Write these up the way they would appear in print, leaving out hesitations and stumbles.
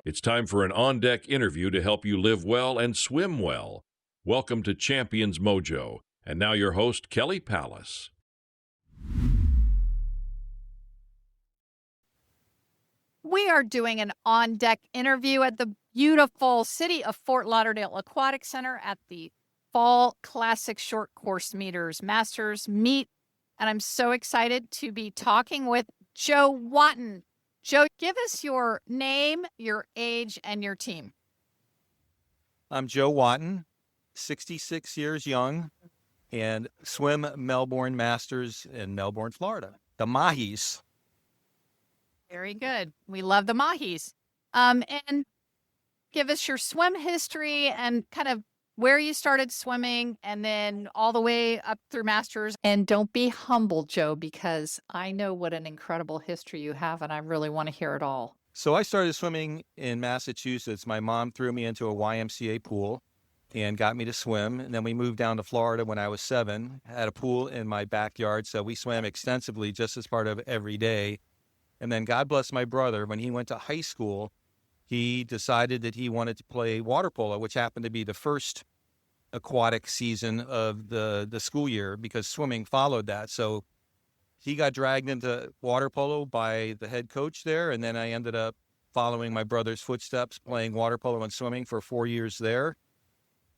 It's time for an on-deck interview to help you live well and swim well. Welcome to Champions Mojo. And now your host, Kelly Pallas. We are doing an on-deck interview at the beautiful city of Fort Lauderdale Aquatic Center at the Fall Classic Short Course Masters meet. And I'm so excited to be talking with Joe Wotton. Joe, give us your name, your age, and your team. I'm Joe Wotton, 66 years young, and Swim Melbourne Masters in Melbourne, Florida. The Mahis. Very good. We love the Mahis. And give us your swim history and kind of where you started swimming and then all the way up through Masters. And don't be humble, Joe, because I know what an incredible history you have, and I really want to hear it all. So I started swimming in Massachusetts. My mom threw me into a YMCA pool and got me to swim. And then we moved down to Florida when I was 7, had a pool in my backyard. So we swam extensively just as part of every day. And then God bless my brother, when he went to high school, he decided that he wanted to play water polo, which happened to be the first aquatic season of the school year because swimming followed that. So he got dragged into water polo by the head coach there. And then I ended up following my brother's footsteps, playing water polo and swimming for 4 years there.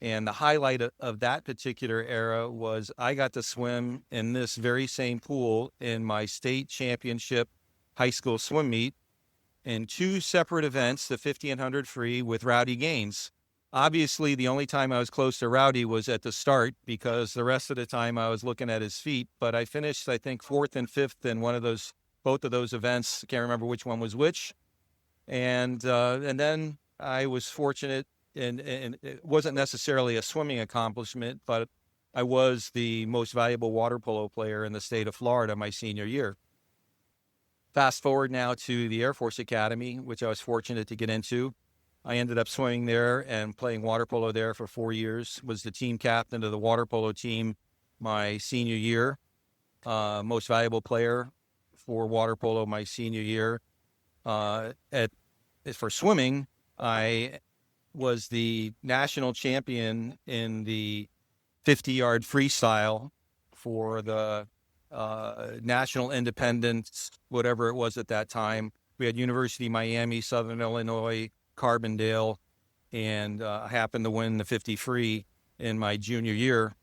And the highlight of that particular era was I got to swim in this very same pool in my state championship high school swim meet in 2 separate events, the 50 and 100 free with Rowdy Gaines. Obviously, the only time I was close to Rowdy was at the start because the rest of the time I was looking at his feet. But I finished, I think, 4th and 5th in both of those events. I can't remember which one was which. And then I was fortunate, and it wasn't necessarily a swimming accomplishment, but I was the most valuable water polo player in the state of Florida my senior year. Fast forward now to the Air Force Academy, which I was fortunate to get into. I ended up swimming there and playing water polo there for 4 years, was the team captain of the water polo team my senior year, most valuable player for water polo my senior year. For swimming, I was the national champion in the 50-yard freestyle for the National Independence, whatever it was at that time. We had University of Miami, Southern Illinois, Carbondale, and I happened to win the 50 free in my junior year.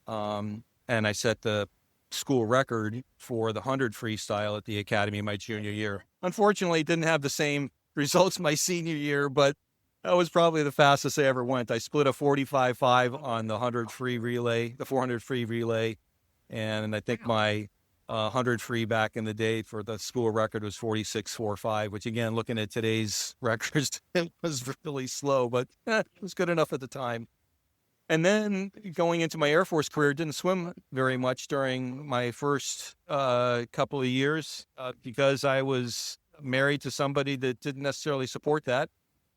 And I set the school record for the 100 freestyle at the academy my junior year. Unfortunately, didn't have the same results my senior year, but that was probably the fastest I ever went. I split a 45.5 on the 100 free relay, the 400 free relay. And I think my 100 free back in the day for the school record was 46.45, which again, looking at today's records, it was really slow, but it was good enough at the time. And then going into my Air Force career, didn't swim very much during my first couple of years because I was married to somebody that didn't necessarily support that.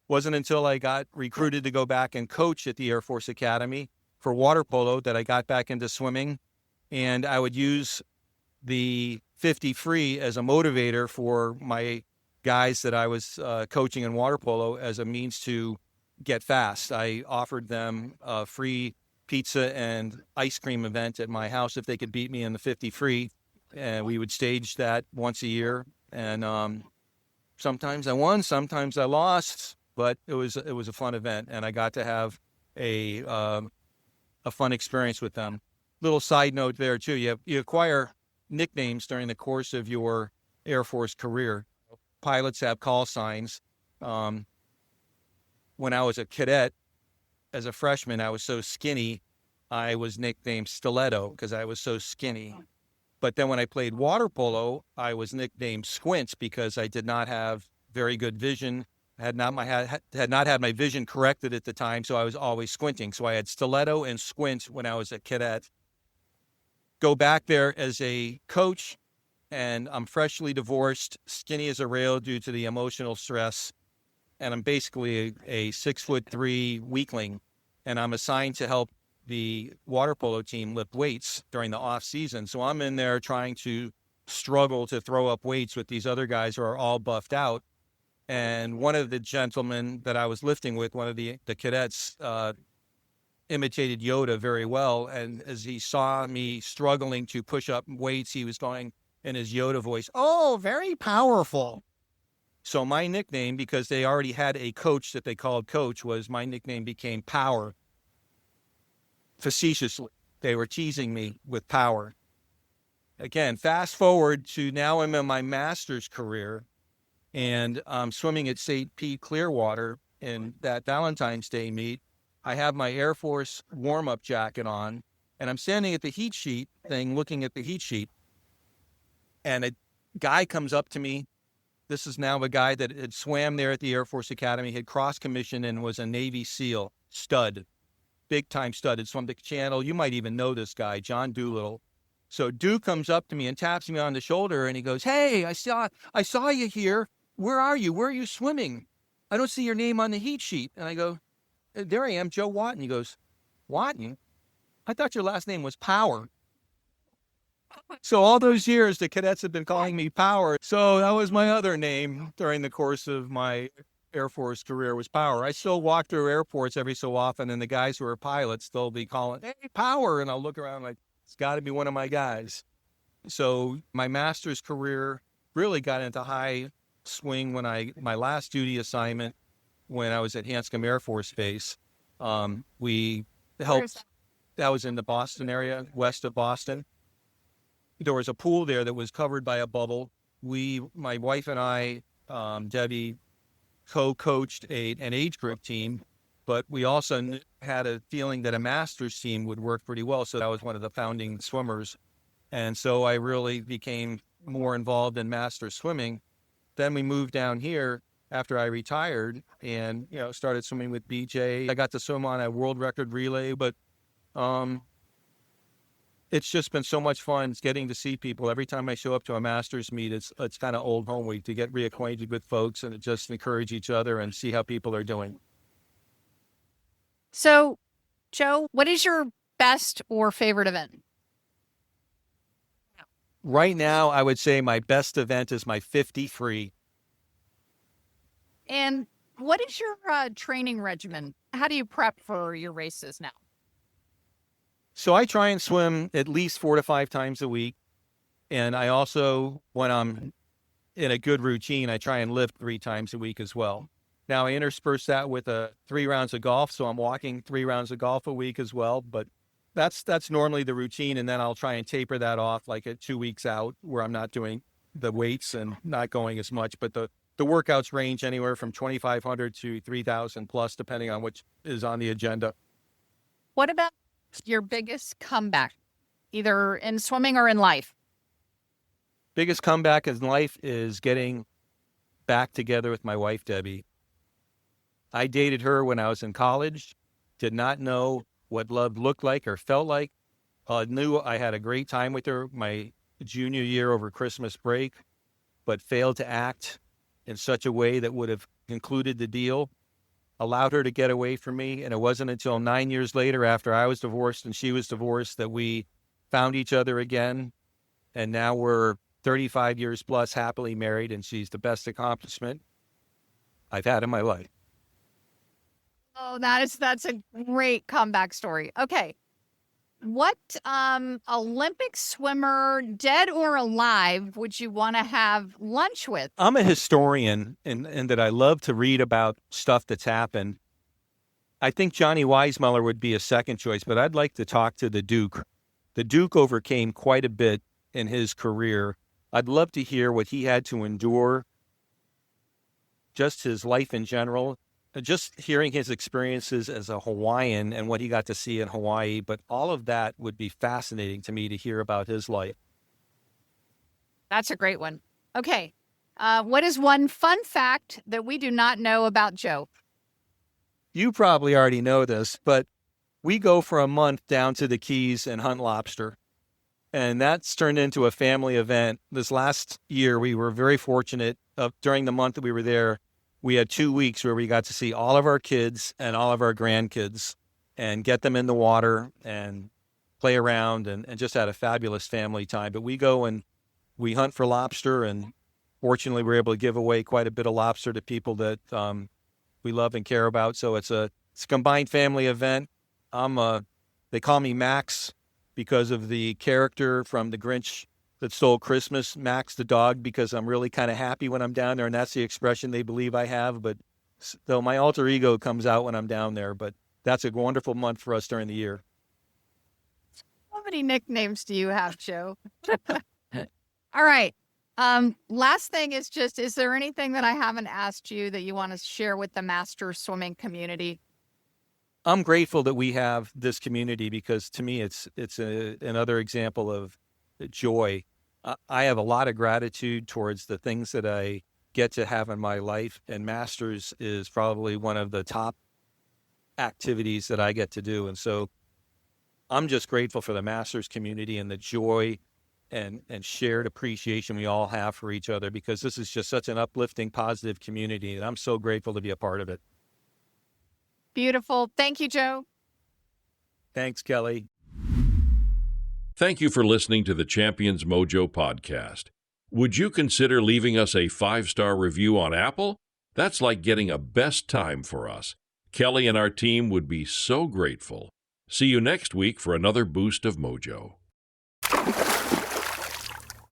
Wasn't until I got recruited to go back and coach at the Air Force Academy for water polo that I got back into swimming. And I would use the 50 free as a motivator for my guys that I was coaching in water polo as a means to get fast. I offered them a free pizza and ice cream event at my house if they could beat me in the 50 free. And we would stage that once a year. And sometimes I won, sometimes I lost, but it was a fun event. And I got to have a fun experience with them. Little side note there too, you acquire nicknames during the course of your Air Force career. Pilots have call signs. When I was a cadet, as a freshman, I was so skinny, I was nicknamed Stiletto because I was so skinny. But then when I played water polo, I was nicknamed Squints because I did not have very good vision. Had not had my vision corrected at the time, so I was always squinting. So I had Stiletto and Squint when I was a cadet. Go back there as a coach, and I'm freshly divorced, skinny as a rail due to the emotional stress, and I'm basically a 6'3" weakling, and I'm assigned to help the water polo team lift weights during the off season. So I'm in there trying to struggle to throw up weights with these other guys who are all buffed out. And one of the gentlemen that I was lifting with, one of the cadets, imitated Yoda very well. And as he saw me struggling to push up weights, he was going in his Yoda voice, "Oh, very powerful." So my nickname, because they already had a coach that they called Coach, was my nickname became Power. Facetiously, they were teasing me with Power. Again, fast forward to now I'm in my master's career, and I'm swimming at St. Pete Clearwater in that Valentine's Day meet. I have my Air Force warm-up jacket on, and I'm standing at the heat sheet thing, looking at the heat sheet, and a guy comes up to me. This is now a guy that had swam there at the Air Force Academy, had cross-commissioned and was a Navy SEAL, stud, big-time stud. Had swum the channel. You might even know this guy, John Doolittle. So Duke comes up to me and taps me on the shoulder, and he goes, "Hey, I saw you here. Where are you? Where are you swimming? I don't see your name on the heat sheet." And I go, "There I am, Joe Wotton." He goes, "Wotton? I thought your last name was Power." So all those years, the cadets have been calling me Power. So that was my other name during the course of my Air Force career, was Power. I still walk through airports every so often, and the guys who are pilots, they'll be calling, "Hey, Power." And I'll look around like, it's got to be one of my guys. So my master's career really got into high swing when my last duty assignment, when I was at Hanscom Air Force Base. We helped, that was in the Boston area, west of Boston. There was a pool there that was covered by a bubble. My wife and I, Debbie, co-coached an age group team, but we also had a feeling that a master's team would work pretty well. So I was one of the founding swimmers. And so I really became more involved in master swimming. Then we moved down here after I retired and, started swimming with BJ. I got to swim on a world record relay, but it's just been so much fun getting to see people. Every time I show up to a master's meet, it's kind of old home week to get reacquainted with folks and to just encourage each other and see how people are doing. So, Joe, what is your best or favorite event? Right now, I would say my best event is my 50 free. And what is your training regimen? How do you prep for your races now? So I try and swim at least 4 to 5 times a week. And I also, when I'm in a good routine, I try and lift 3 times a week as well. Now I intersperse that with 3 rounds of golf. So I'm walking 3 rounds of golf a week as well. But that's normally the routine. And then I'll try and taper that off like at 2 weeks out where I'm not doing the weights and not going as much. But the workouts range anywhere from 2,500 to 3,000 plus, depending on which is on the agenda. What about your biggest comeback, either in swimming or in life? Biggest comeback in life is getting back together with my wife, Debbie. I dated her when I was in college, did not know what love looked like or felt like. Knew I had a great time with her my junior year over Christmas break, but failed to act in such a way that would have concluded the deal, allowed her to get away from me. And it wasn't until 9 years later, after I was divorced and she was divorced, that we found each other again. And now we're 35 years plus happily married, and she's the best accomplishment I've had in my life. Oh, that's a great comeback story. Okay. What Olympic swimmer, dead or alive, would you want to have lunch with? I'm a historian in that I love to read about stuff that's happened. I think Johnny Weissmuller would be a second choice, but I'd like to talk to the Duke. The Duke overcame quite a bit in his career. I'd love to hear what he had to endure, just his life in general. Just hearing his experiences as a Hawaiian and what he got to see in Hawaii, but all of that would be fascinating to me to hear about his life. That's a great one. Okay. What is one fun fact that we do not know about Joe? You probably already know this, but we go for a month down to the Keys and hunt lobster. And that's turned into a family event. This last year, we were very fortunate. During the month that we were there, we had 2 weeks where we got to see all of our kids and all of our grandkids and get them in the water and play around and just had a fabulous family time. But we go and we hunt for lobster, and fortunately, we're able to give away quite a bit of lobster to people that we love and care about. So it's a combined family event. They call me Max because of the character from The Grinch That Stole Christmas, Max the dog, because I'm really kind of happy when I'm down there, and that's the expression they believe I have. But so my alter ego comes out when I'm down there, but that's a wonderful month for us during the year. How many nicknames do you have, Joe? All right. Last thing is there anything that I haven't asked you that you want to share with the master swimming community? I'm grateful that we have this community because to me, it's another example of joy. I have a lot of gratitude towards the things that I get to have in my life, and Masters is probably one of the top activities that I get to do. And so I'm just grateful for the Masters community and the joy and shared appreciation we all have for each other, because this is just such an uplifting, positive community, and I'm so grateful to be a part of it. Beautiful. Thank you, Joe. Thanks, Kelly. Thank you for listening to the Champions Mojo podcast. Would you consider leaving us a 5-star review on Apple? That's like getting a best time for us. Kelly and our team would be so grateful. See you next week for another boost of mojo.